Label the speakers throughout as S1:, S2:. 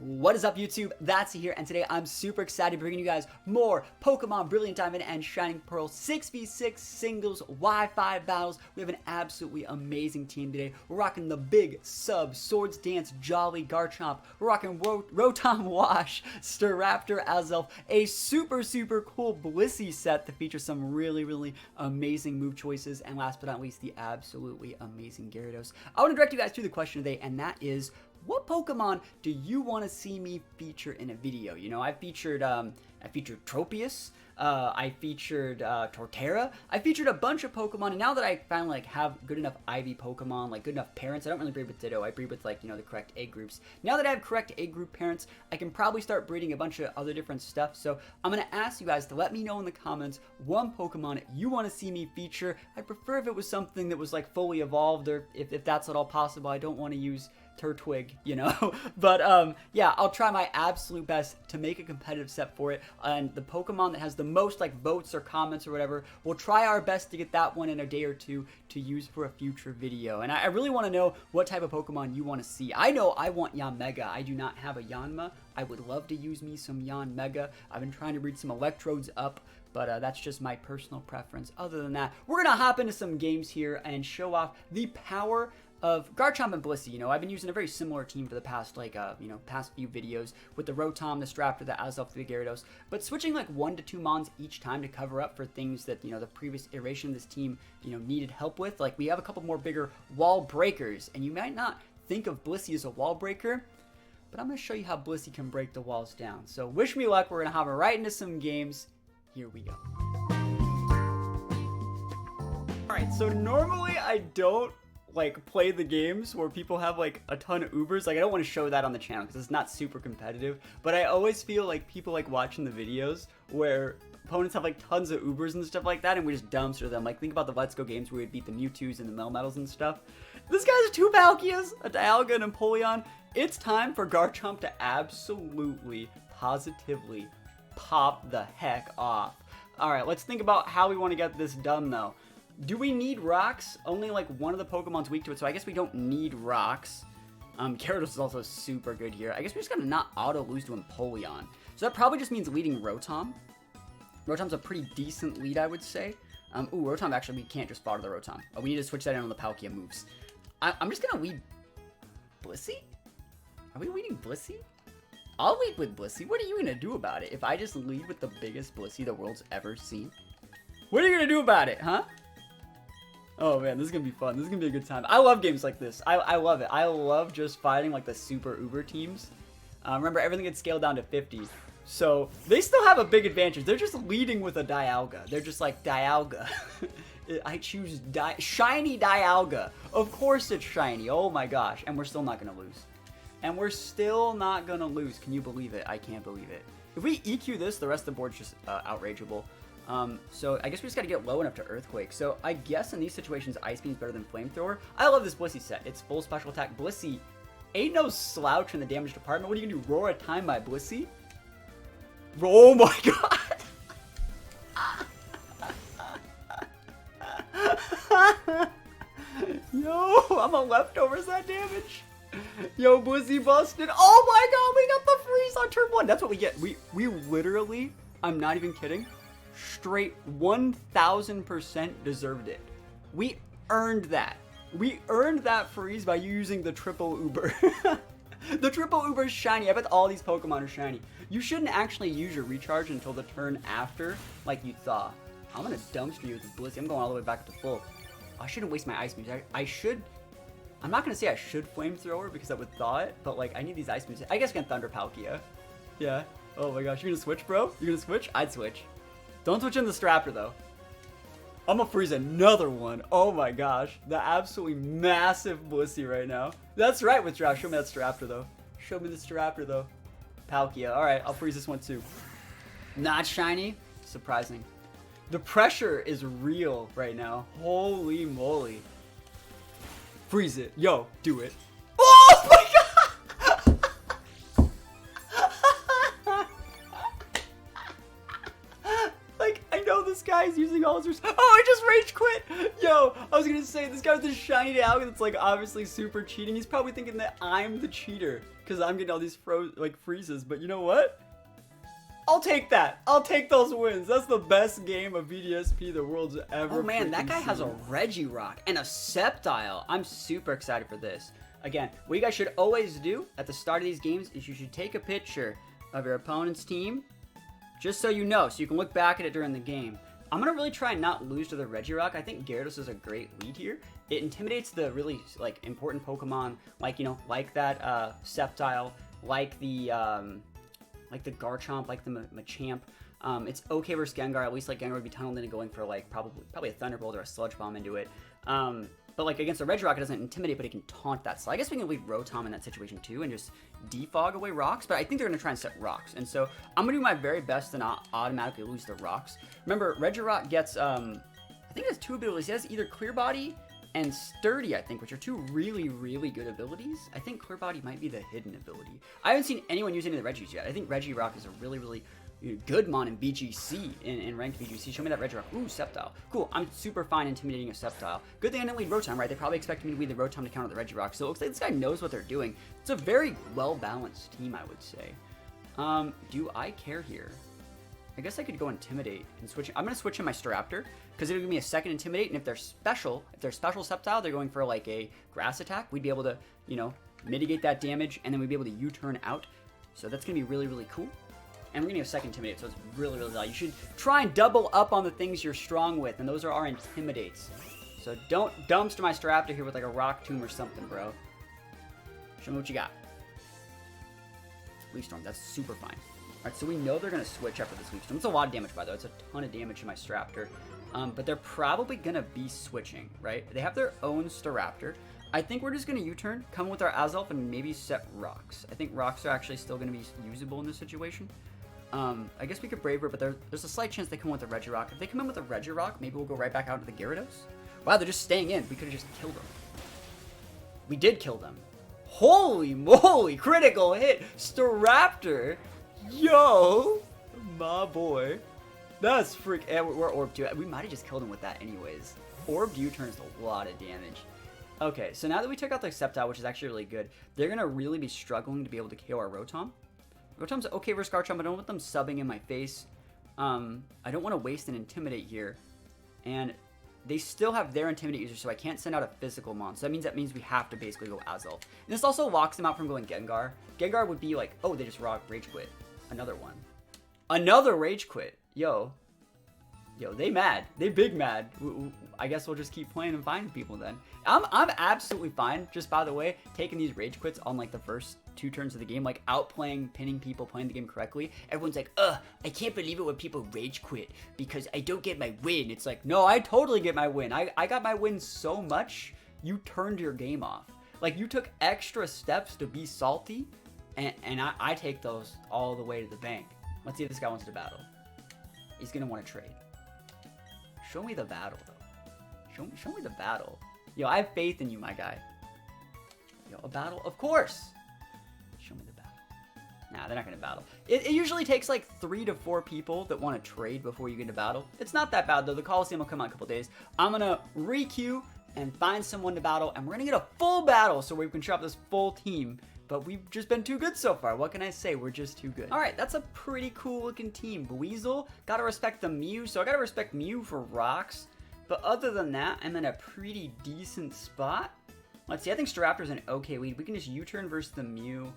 S1: What is up, YouTube? That's here, and today I'm super excited to bring you guys more Pokemon Brilliant Diamond and Shining Pearl 6v6 singles Wi-Fi battles. We have an absolutely amazing team today. We're rocking the big sub Swords Dance Jolly Garchomp. We're rocking Rotom Wash Staraptor Azelf, a super cool Blissey set that features some really amazing move choices, and last but not least, the absolutely amazing Gyarados. I want to direct you guys to the question today, and that is, what Pokemon do you want to see me feature in a video? You know, I featured Tropius, I featured Torterra, I featured a bunch of Pokemon, and now that I finally have good enough IV Pokemon, good enough parents, I don't really breed with Ditto, I breed with the correct egg groups. Now that I have correct egg group parents, I can probably start breeding a bunch of other different stuff, so I'm going to ask you guys to let me know in the comments one Pokemon you want to see me feature. I'd prefer if it was something that was fully evolved, or if that's at all possible. I don't want to use Turtwig, you know, but yeah, I'll try my absolute best to make a competitive set for it, and the Pokemon that has the most votes or comments or whatever, we'll try our best to get that one in a day or two to use for a future video. And I really want to know what type of Pokemon you want to see. I know I want Yanmega. I do not have a Yanma. I would love to use me some Yanmega. I've been trying to breed some Electrodes up, but that's just my personal preference. Other than that, we're gonna hop into some games here and show off the power of Garchomp and Blissey. You know, I've been using a very similar team for the past, past few videos with the Rotom, the Staraptor, the Azelf, the Gyarados, but switching 1 to 2 Mons each time to cover up for things that, the previous iteration of this team, needed help with. We have a couple more bigger wall breakers, and you might not think of Blissey as a wall breaker, but I'm going to show you how Blissey can break the walls down. So wish me luck. We're going to hop right into some games. Here we go. Alright, so normally I don't play the games where people have a ton of Ubers. I don't want to show that on the channel because it's not super competitive, but I always feel people watching the videos where opponents have tons of Ubers and stuff like that, and we just dumpster them. Think about the Let's Go games where we'd beat the Mewtwo's and the Melmetals and stuff. This guy has 2 Palkias, a Dialga, and a Empoleon. It's time for Garchomp to absolutely, positively pop the heck off. Alright, let's think about how we want to get this done though. Do we need rocks? Only one of the Pokemon's weak to it, so I guess we don't need rocks. Gyarados is also super good here. I guess we just gotta not auto lose to Empoleon. So that probably just means leading Rotom. Rotom's a pretty decent lead, I would say. Ooh, Rotom, actually, we can't just fodder the Rotom. Oh, we need to switch that in on the Palkia moves. I'm just gonna lead Blissey? Are we leading Blissey? I'll lead with Blissey. What are you gonna do about it if I just lead with the biggest Blissey the world's ever seen? What are you gonna do about it, huh? Oh man, this is gonna be fun. This is gonna be a good time. I love games like this. I love it. I love just fighting the super Uber teams. Remember, everything gets scaled down to 50. So they still have a big advantage. They're just leading with a Dialga. They're just Dialga. I choose shiny Dialga. Of course it's shiny. Oh my gosh. And we're still not gonna lose. And we're still not gonna lose. Can you believe it? I can't believe it. If we EQ this, the rest of the board's just outrageable. So I guess we just gotta get low enough to Earthquake. So I guess in these situations, Ice Beam's better than Flamethrower. I love this Blissey set. It's full special attack. Blissey ain't no slouch in the damage department. What are you gonna do? Roar a time by Blissey? Oh my god! Yo, I'm a leftovers that damage. Yo, Blissey busted. Oh my god, we got the freeze on turn 1. That's what we get. We literally, I'm not even kidding, straight 1000% deserved it. We earned that. We earned that freeze by using the triple Uber. The triple Uber is shiny. I bet all these Pokemon are shiny. You shouldn't actually use your recharge until the turn after, like you thought. I'm gonna dumpster you with Blissey. I'm going all the way back to full. I shouldn't waste my Ice Beams. I should. I'm not gonna say I should Flamethrower because I would thaw it, but I need these Ice Beams. I guess I can Thunder Palkia. Yeah. Oh my gosh, you're gonna switch, bro? You're gonna switch? I'd switch. Don't switch in the Staraptor though. I'm gonna freeze another one. Oh my gosh. The absolutely massive Blissey right now. That's right, Withdraw. Show me that Staraptor though. Show me the Staraptor though. Palkia. Alright, I'll freeze this one too. Not shiny? Surprising. The pressure is real right now. Holy moly. Freeze it. Yo, do it. Oh my god! I know this this guy's using all his... Oh, I just rage quit! Yo, I was gonna say, this guy with this shiny Dialga that's like obviously super cheating. He's probably thinking that I'm the cheater because I'm getting all these freezes. But you know what? I'll take that. I'll take those wins. That's the best game of VDSP the world's ever. Oh man, that guy has a Regirock and a Sceptile. I'm super excited for this. Again, what you guys should always do at the start of these games is you should take a picture of your opponent's team, just so you know, so you can look back at it during the game. I'm going to really try and not lose to the Regirock. I think Gyarados is a great lead here. It intimidates the really, like, important Pokemon, like, you know, like that Sceptile, like the Garchomp, like the Machamp. It's okay versus Gengar. At least, like, Gengar would be tunneled into going for, like, probably a Thunderbolt or a Sludge Bomb into it. But like against a Regirock, it doesn't intimidate, but it can taunt that. So I guess we can leave Rotom in that situation too and just defog away rocks. But I think they're going to try and set rocks. And so I'm going to do my very best to not automatically lose the rocks. Remember, Regirock gets, I think it has 2 abilities. It has either Clear Body and Sturdy, I think, which are 2 really, really good abilities. I think Clear Body might be the hidden ability. I haven't seen anyone use any of the Regis yet. I think Regirock is a really, really good mon in BGC, in ranked BGC. Show me that Regirock. Ooh, Sceptile. Cool. I'm super fine intimidating a Sceptile. Good thing I didn't lead Rotom, right? They probably expected me to lead the Rotom to counter the Regirock. So it looks like this guy knows what they're doing. It's a very well-balanced team, I would say. Do I care here? I guess I could go Intimidate and switch. I'm going to switch in my Staraptor because it'll give me a second Intimidate. And if they're special Sceptile, they're going for like a Grass attack. We'd be able to, you know, mitigate that damage, and then we'd be able to U-turn out. So that's going to be really, really cool. And we're going to have second Intimidate, so it's really, really loud. You should try and double up on the things you're strong with, and those are our Intimidates. So don't dumpster my Staraptor here with like a Rock Tomb or something, bro. Show me what you got. Leaf Storm, that's super fine. Alright, so we know they're going to switch after this Leaf Storm. It's a lot of damage, by the way. It's a ton of damage to my Staraptor. But they're probably going to be switching, right? They have their own Staraptor. I think we're just going to U-turn, come with our Azelf, and maybe set rocks. I think rocks are actually still going to be usable in this situation. I guess we could Brave Bird, but there's a slight chance they come with a Regirock. If they come in with a Regirock, maybe we'll go right back out to the Gyarados. Wow, they're just staying in. We could have just killed them. We did kill them. Holy moly, critical hit. Staraptor. Yo, my boy. That's freak. We're Orb 2. We might have just killed him with that anyways. Orb U-turn is a lot of damage. Okay, so now that we took out the Sceptile, which is actually really good, they're going to really be struggling to be able to KO our Rotom. Rotom's okay versus Garchomp. I don't want them subbing in my face. I don't want to waste an Intimidate here. And they still have their Intimidate user, so I can't send out a physical mon. So that means we have to basically go Azelf. And this also locks them out from going Gengar. Gengar would be like, oh, they just Rage Quit. Another one. Another Rage Quit. Yo, they mad. They big mad. I guess we'll just keep playing and finding people then. I'm absolutely fine, just by the way, taking these Rage Quits on like the first 2 turns of the game, like outplaying, pinning people, playing the game correctly. Everyone's like, I can't believe it when people Rage Quit because I don't get my win. It's like, no, I totally get my win. I got my win so much, you turned your game off. Like, you took extra steps to be salty, and I take those all the way to the bank. Let's see if this guy wants to battle. He's going to want to trade. Show me the battle, though. Show me the battle. Yo, I have faith in you, my guy. Yo, a battle? Of course! Show me the battle. Nah, they're not going to battle. It usually takes like 3 to 4 people that want to trade before you get to battle. It's not that bad, though. The Coliseum will come out in a couple days. I'm going to re-queue and find someone to battle, and we're going to get a full battle so we can show up this full team. But we've just been too good so far. What can I say? We're just too good. All right, that's a pretty cool looking team. Weasel, gotta respect the Mew. So I gotta respect Mew for rocks. But other than that, I'm in a pretty decent spot. Let's see, I think Staraptor's an okay lead. We can just U-turn versus the Mew.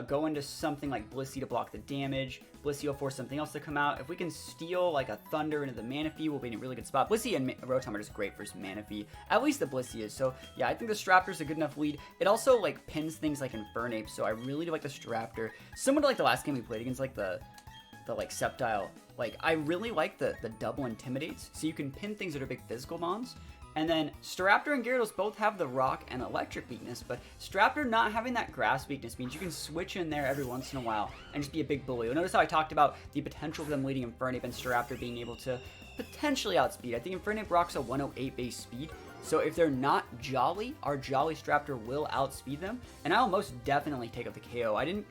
S1: Go into something like Blissey to block the damage. Blissey will force something else to come out. If we can steal like a Thunder into the Manaphy, we'll be in a really good spot. Blissey and Rotom are just great versus Manaphy. At least the Blissey is. So yeah, I think the Staraptor's a good enough lead. It also like pins things like Infernape, so I really do like the Staraptor. Similar to like the last game we played against like the like Sceptile. Like I really like the double Intimidates, so you can pin things that are big physical mons. And then Staraptor and Gyarados both have the rock and electric weakness, but Staraptor not having that grass weakness means you can switch in there every once in a while and just be a big bully. Notice how I talked about the potential of them leading Infernape and Staraptor being able to potentially outspeed. I think Infernape rocks a 108 base speed, so if they're not Jolly, our Jolly Staraptor will outspeed them, and I'll most definitely take up the KO. I didn't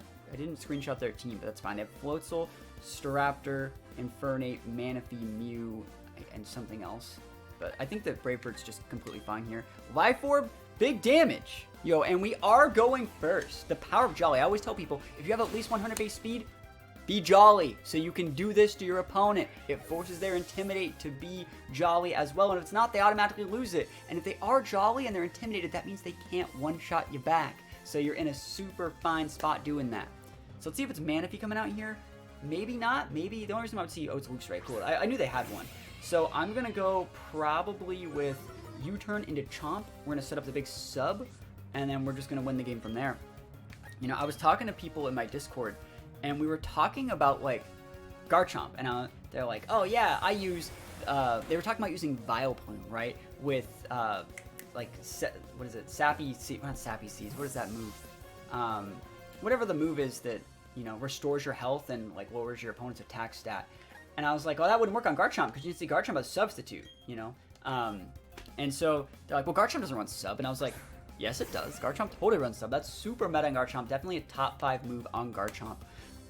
S1: screenshot their team, but that's fine. They have Floatzel, Staraptor, Infernape, Manaphy, Mew. and something else. But I think that Brave Bird's just completely fine here. Life Orb, big damage. Yo, and we are going first. The power of Jolly. I always tell people, if you have at least 100 base speed, be Jolly, so you can do this to your opponent. It forces their Intimidate to be Jolly as well, and if it's not, they automatically lose it. And if they are Jolly and they're Intimidated, that means they can't one-shot you back. So you're in a super fine spot doing that. So let's see if it's Manaphy coming out here. Maybe not. Maybe the only reason I would see, oh, it's Luxray. Cool. I knew they had one. So I'm going to go probably with U-turn into Chomp. We're going to set up the big sub, and then we're just going to win the game from there. You know, I was talking to people in my Discord, and we were talking about, like, Garchomp, and they're like, oh, yeah, I use, they were talking about using Vileplume, right, with, like, what is it, Sappy Seeds, not Sappy Seeds, what is that move? Whatever the move is that, you know, restores your health and, like, lowers your opponent's attack stat. And I was like, oh, that wouldn't work on Garchomp, because you can see Garchomp as substitute, you know? And so they're like, well, Garchomp doesn't run sub. And I was like, yes, it does. Garchomp totally runs sub. That's super meta on Garchomp. Definitely a top 5 move on Garchomp.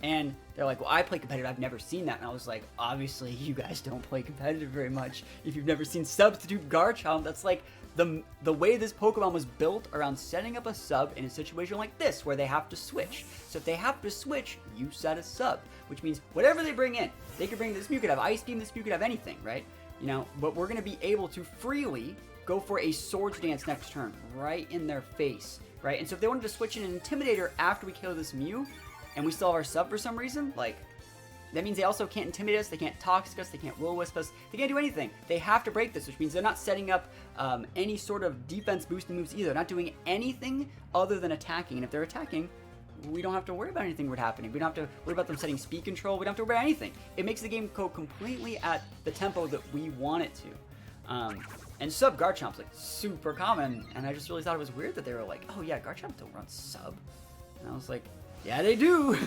S1: And they're like, well, I play competitive. I've never seen that. And I was like, obviously, you guys don't play competitive very much if you've never seen substitute Garchomp. That's like the way this Pokemon was built around setting up a sub in a situation like this, where they have to switch. So if they have to switch, you set a sub, which means whatever they bring in, they could bring this Mew could have Ice Beam, this Mew could have anything, right? You know, but we're going to be able to freely go for a Swords Dance next turn, right in their face, right? And so if they wanted to switch in an Intimidator after we kill this Mew, and we still have our sub for some reason, like, that means they also can't Intimidate us, they can't Toxic us, they can't Will-O-Wisp us, they can't do anything. They have to break this, which means they're not setting up any sort of defense boosting moves either. They're not doing anything other than attacking, and if they're attacking, we don't have to worry about anything we're happening. We don't have to worry about them setting speed control. We don't have to worry about anything. It makes the game go completely at the tempo that we want it to. And sub Garchomp's like super common, and I just really thought it was weird that they were like, oh yeah, Garchomp don't run sub. And I was like, yeah, they do.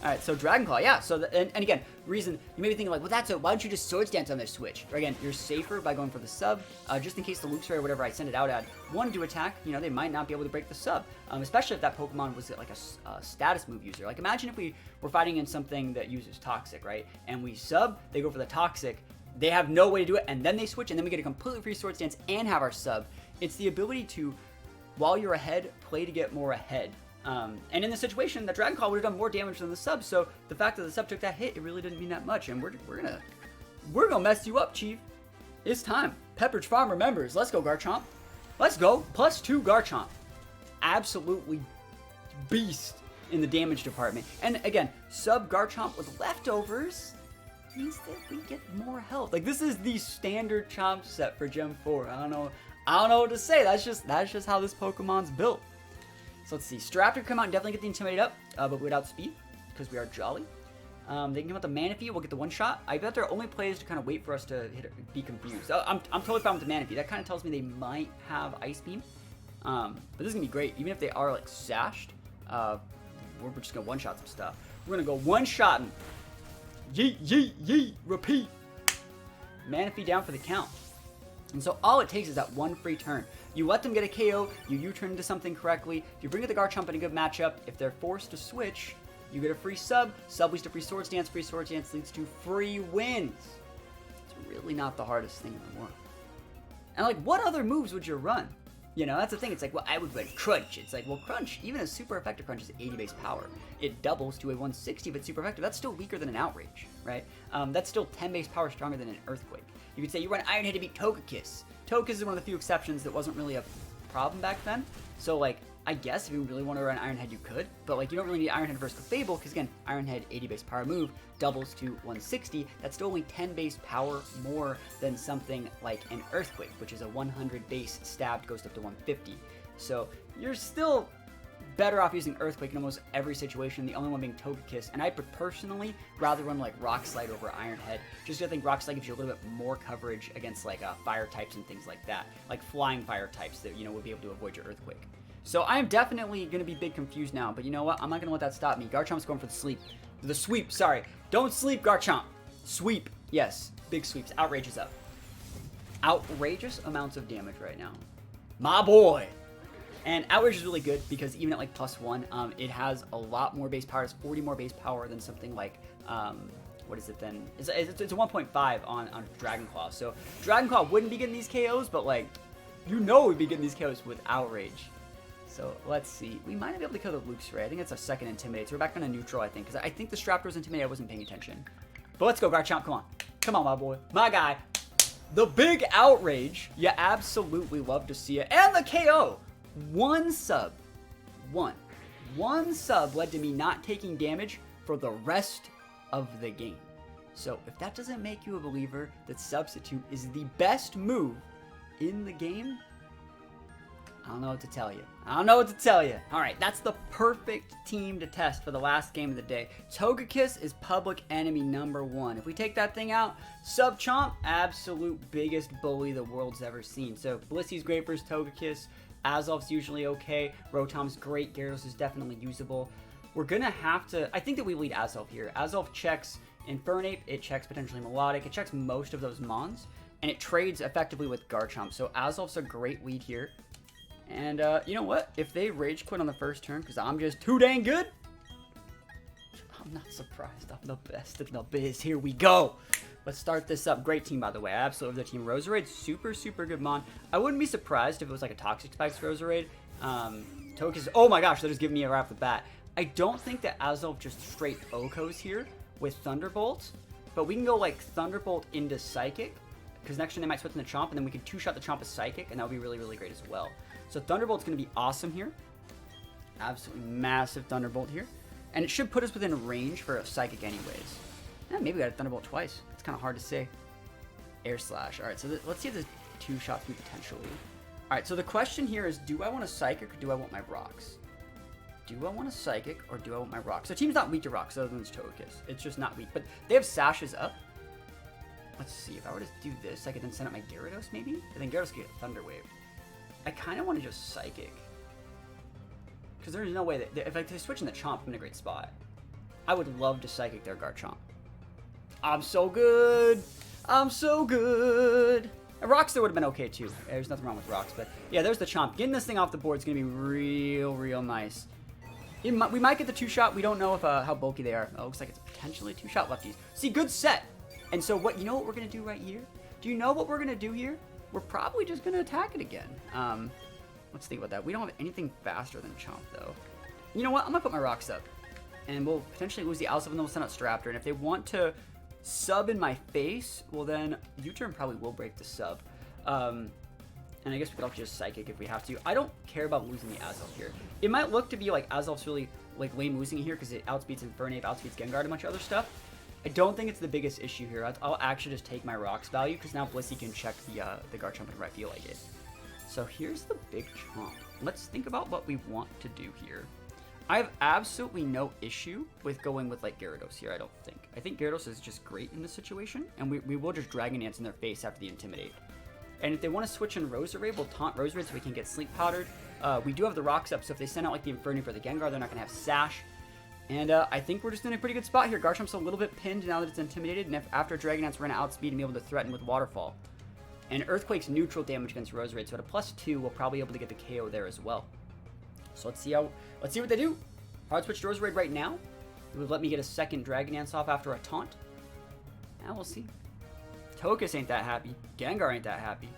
S1: Alright, so Dragon Claw, yeah. So, and again, reason, you may be thinking like, well, that's it. Why don't you just Swords Dance on their switch? Or again, you're safer by going for the sub, just in case the Luxray or whatever I send it out at wanted to attack, you know, they might not be able to break the sub. Especially if that Pokemon was like a status move user. Like, imagine if we were fighting in something that uses Toxic, right? And we sub, they go for the Toxic, they have no way to do it, and then they switch, and then we get a completely free Swords Dance and have our sub. It's the ability to, while you're ahead, play to get more ahead. And in this situation, the Dragon Claw would have done more damage than the sub, so the fact that the sub took that hit, it really didn't mean that much, and we're gonna mess you up, Chief. It's time. Pepperidge Farm remembers. Let's go, Garchomp. Let's go. +2 Garchomp. Absolutely beast in the damage department. And again, sub Garchomp with leftovers means that we get more health. Like, this is the standard Chomp set for Gen 4. I don't know what to say. That's just how this Pokemon's built. So let's see. Staraptor can come out and definitely get the Intimidate up, but without speed, because we are Jolly. They can come out the Manaphy, we'll get the one-shot. I bet their only play is to kind of wait for us to be confused. I'm totally fine with the Manaphy. That kind of tells me they might have Ice Beam. But this is going to be great. Even if they are, like, sashed, we're just going to one-shot some stuff. We're going to go one-shotting. Yeet, yeet, yeet, repeat. Manaphy down for the count. And so all it takes is that one free turn. You let them get a KO, you U-turn into something correctly, you bring in the Garchomp in a good matchup. If they're forced to switch, you get a free sub leads to free Swords Dance leads to free wins. It's really not the hardest thing in the world. And like, what other moves would you run? You know, that's the thing. It's like, well, I would run Crunch. It's like, well, Crunch, even a super effective Crunch is 80 base power. It doubles to a 160, but super effective. That's still weaker than an Outrage, right? That's still 10 base power stronger than an Earthquake. You could say you run Iron Head to beat Togekiss. Togekiss is one of the few exceptions that wasn't really a problem back then. So, like, I guess if you really want to run Iron Head, you could. But, like, you don't really need Iron Head versus Clefable, because, again, Iron Head, 80 base power move, doubles to 160. That's still only 10 base power more than something like an Earthquake, which is a 100 base stabbed, goes up to 150. So, you're still better off using Earthquake in almost every situation, the only one being Togekiss, and I would personally rather run like Rock Slide over Iron Head, just because I think Rock Slide gives you a little bit more coverage against like fire types and things like that, like flying fire types that, you know, would be able to avoid your Earthquake. So I am definitely going to be big confused now, but you know what, I'm not going to let that stop me. Garchomp's going for the sweep, sorry. Don't sleep, Garchomp. Sweep, yes, big sweeps. Outrage is up. Outrageous amounts of damage right now. My boy. And Outrage is really good because even at like +1, it has a lot more base power. It's 40 more base power than something like what is it then? It's a 1.5 on Dragon Claw. So Dragon Claw wouldn't be getting these KOs, but like, you know we'd be getting these KOs with Outrage. So let's see. We might be able to kill the Luxray. I think it's a second Intimidate. So we're back on a neutral, I think, because I think the Straptor's Intimidate. I wasn't paying attention. But let's go, Garchomp. Come on. Come on, my boy. My guy. The big Outrage. You absolutely love to see it. And the KO. One sub. One sub led to me not taking damage for the rest of the game. So if that doesn't make you a believer that Substitute is the best move in the game, I don't know what to tell you. I don't know what to tell you. All right, that's the perfect team to test for the last game of the day. Togekiss is public enemy #1. If we take that thing out, Subchomp, absolute biggest bully the world's ever seen. So Blissey's great versus Togekiss. Azov's usually okay. Rotom's great. Gyarados is definitely usable. We're going to have to... I think that we lead Azov here. Azov checks Infernape. It checks potentially Melodic. It checks most of those Mons. And it trades effectively with Garchomp. So Azov's a great lead here. And you know what? If they Rage Quit on the first turn, because I'm just too dang good, I'm not surprised. I'm the best in the biz. Here we go. Let's start this up. Great team, by the way. I absolutely love the team. Roserade, super, super good Mon. I wouldn't be surprised if it was like a Toxic Spikes Roserade. Togekiss, oh my gosh, they're just giving me a right off the bat. I don't think that Azov just straight OHKOs here with Thunderbolt, but we can go like Thunderbolt into Psychic, because next turn they might switch in the Chomp, and then we can two-shot the Chomp with Psychic, and that would be really, really great as well. So Thunderbolt's going to be awesome here. Absolutely massive Thunderbolt here. And it should put us within range for a Psychic anyways. Maybe we got a Thunderbolt twice. It's kind of hard to say. Air Slash. Alright, so let's see if the two shots me potentially. Alright, so the question here is, do I want a Psychic or do I want my Rocks? Do I want a Psychic or do I want my Rocks? So team's not weak to Rocks other than it's Togekiss. It's just not weak. But they have Sashes up. Let's see. If I were to do this, I could then send out my Gyarados maybe? And then Gyarados could get Thunder Wave. I kind of want to just Psychic. Because there's no way that... If I switch in the Chomp, I'm in a great spot. I would love to Psychic their Garchomp. I'm so good. I'm so good. Rocks there would have been okay too. There's nothing wrong with Rocks, but yeah, there's the Chomp. Getting this thing off the board is going to be real, real nice. We might get the two-shot. We don't know if how bulky they are. Oh, it looks like it's potentially two-shot lefties. See, good set. And so you know what we're going to do right here? Do you know what we're going to do here? We're probably just going to attack it again. Let's think about that. We don't have anything faster than Chomp, though. You know what? I'm going to put my Rocks up. And we'll potentially lose the Alsop, and then we'll send out Straptor. And if they want to sub in my face, well then U-turn probably will break the sub. And I guess we could also just Psychic if we have to. I don't care about losing the Azov here. It might look to be like Azov's really like lame losing it here because it outspeeds Infernape, outspeeds Gengar, a bunch of other stuff. I don't think it's the biggest issue here. I'll actually just take my Rocks value because now Blissey can check the Garchomp whenever I feel like it. So here's the big Chomp. Let's think about what we want to do here. I have absolutely no issue with going with like Gyarados here, I don't think. I think Gyarados is just great in this situation, and we will just Dragon Dance in their face after the Intimidate. And if they want to switch in Roserade, we'll taunt Roserade so we can get Sleep Powdered. We do have the Rocks up, so if they send out like the Infernape or the Gengar, they're not going to have Sash. And I think we're just in a pretty good spot here. Garchomp's a little bit pinned now that it's Intimidated, and after Dragon Dance, we're going to outspeed and be able to threaten with Waterfall. And Earthquake's neutral damage against Roserade, so at a +2, we'll probably be able to get the KO there as well. So let's see what they do. Hard switch to Roserade right now. It would let me get a second Dragon Dance off after a taunt. Now we'll see. Togekiss ain't that happy. Gengar ain't that happy.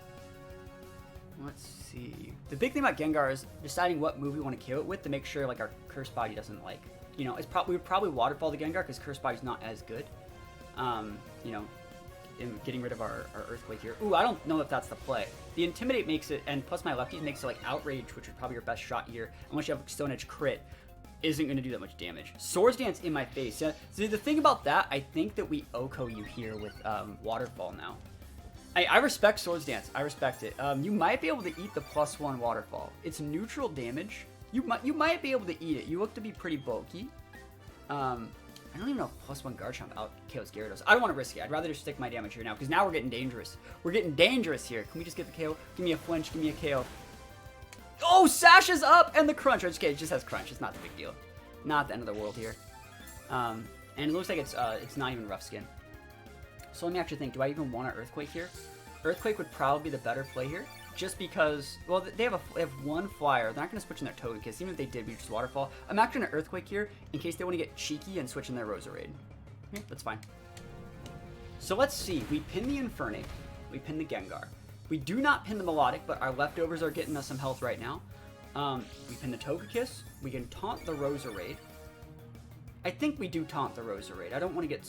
S1: Let's see. The big thing about Gengar is deciding what move we want to kill it with to make sure like our Curse Body doesn't like, you know, we would probably Waterfall the Gengar because Curse Body's not as good. You know, in getting rid of our Earthquake here. Ooh, I don't know if that's the play. The Intimidate makes it, and plus my Lefties makes it like Outrage, which is probably your best shot here, unless you have Stone Edge crit, isn't going to do that much damage. Swords Dance in my face. So the thing about that, I think that we OHKO you here with Waterfall now. I respect Swords Dance. I respect it. You might be able to eat the +1 Waterfall. It's neutral damage. You might be able to eat it. You look to be pretty bulky. I don't even know if +1 Garchomp out KOs Gyarados. I don't want to risk it. I'd rather just stick my damage here now, because now we're getting dangerous. We're getting dangerous here. Can we just get the KO? Give me a flinch. Give me a KO. Oh, Sash is up! And the Crunch. Or just kidding, it just has Crunch. It's not the big deal. Not the end of the world here. And it looks like it's not even Rough Skin. So let me actually think. Do I even want an Earthquake here? Earthquake would probably be the better play here. Just because, well, they have one Flyer. They're not going to switch in their Togekiss. Even if they did, we just Waterfall. I'm actually going to Earthquake here in case they want to get cheeky and switch in their Roserade. Yeah, that's fine. So let's see. We pin the Infernape. We pin the Gengar. We do not pin the Melodic, but our leftovers are getting us some health right now. We pin the Togekiss. We can taunt the Roserade. I think we do taunt the Roserade. I don't want to get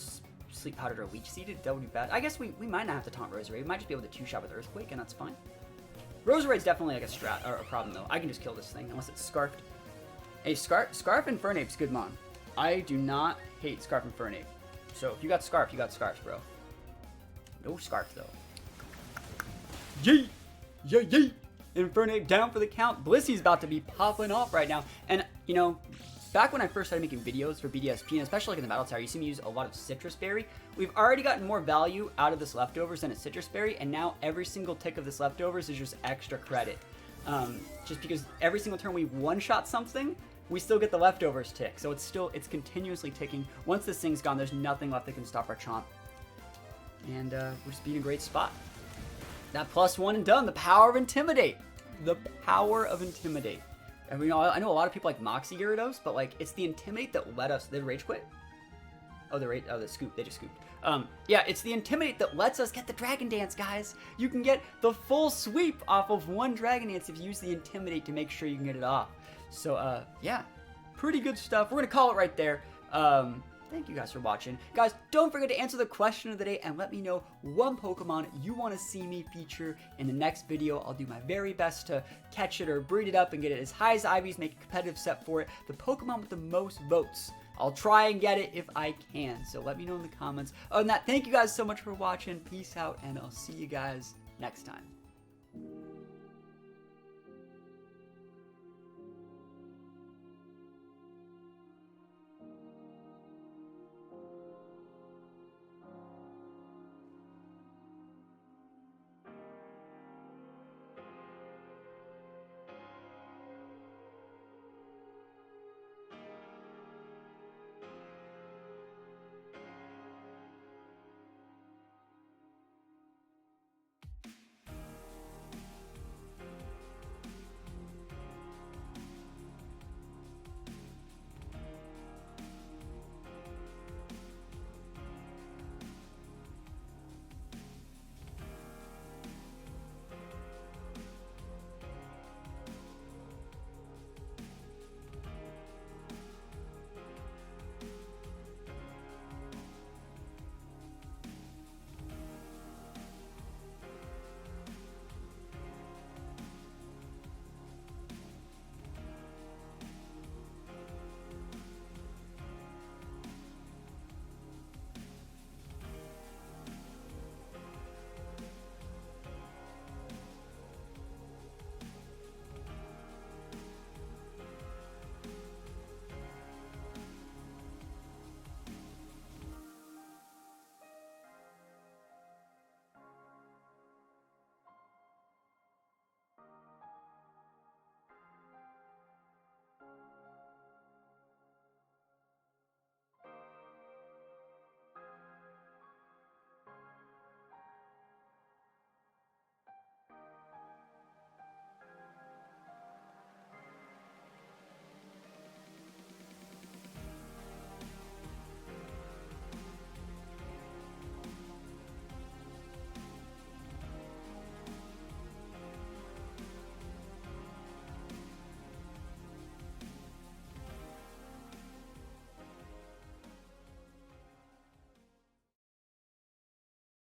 S1: Sleep Powdered or Leech Seeded. That would be bad. I guess we might not have to taunt Roserade. We might just be able to two-shot with Earthquake, and that's fine. Roserade's definitely like a strat or a problem though. I can just kill this thing unless it's Scarfed. Hey, Scarf Infernape's good mon. I do not hate Scarf Infernape. So if you got Scarf, you got Scarf, bro. No Scarf though. Yeet! Yeah, yeet! Infernape down for the count. Blissey's about to be popping off right now. And, you know, back when I first started making videos for BDSP, and especially like in the Battle Tower, you see me use a lot of Citrus Berry. We've already gotten more value out of this Leftovers than a Citrus Berry, and now every single tick of this Leftovers is just extra credit. Just because every single turn we one-shot something, we still get the Leftovers tick. So it's continuously ticking. Once this thing's gone, there's nothing left that can stop our Chomp. And we're just being in a great spot. That +1 and done. The power of Intimidate. The power of Intimidate. And I know a lot of people like Moxie Gyarados, but like it's the Intimidate that let us. They rage quit. Oh, they scooped. They just scooped. Yeah, it's the Intimidate that lets us get the Dragon Dance, guys. You can get the full sweep off of one Dragon Dance if you use the Intimidate to make sure you can get it off. So, yeah, pretty good stuff. We're gonna call it right there. Thank you guys for watching. Guys, don't forget to answer the question of the day and let me know one Pokemon you want to see me feature in the next video. I'll do my very best to catch it or breed it up and get it as high as Ivy's, make a competitive set for it. The Pokemon with the most votes. I'll try and get it if I can. So let me know in the comments. Other than that, thank you guys so much for watching. Peace out, and I'll see you guys next time.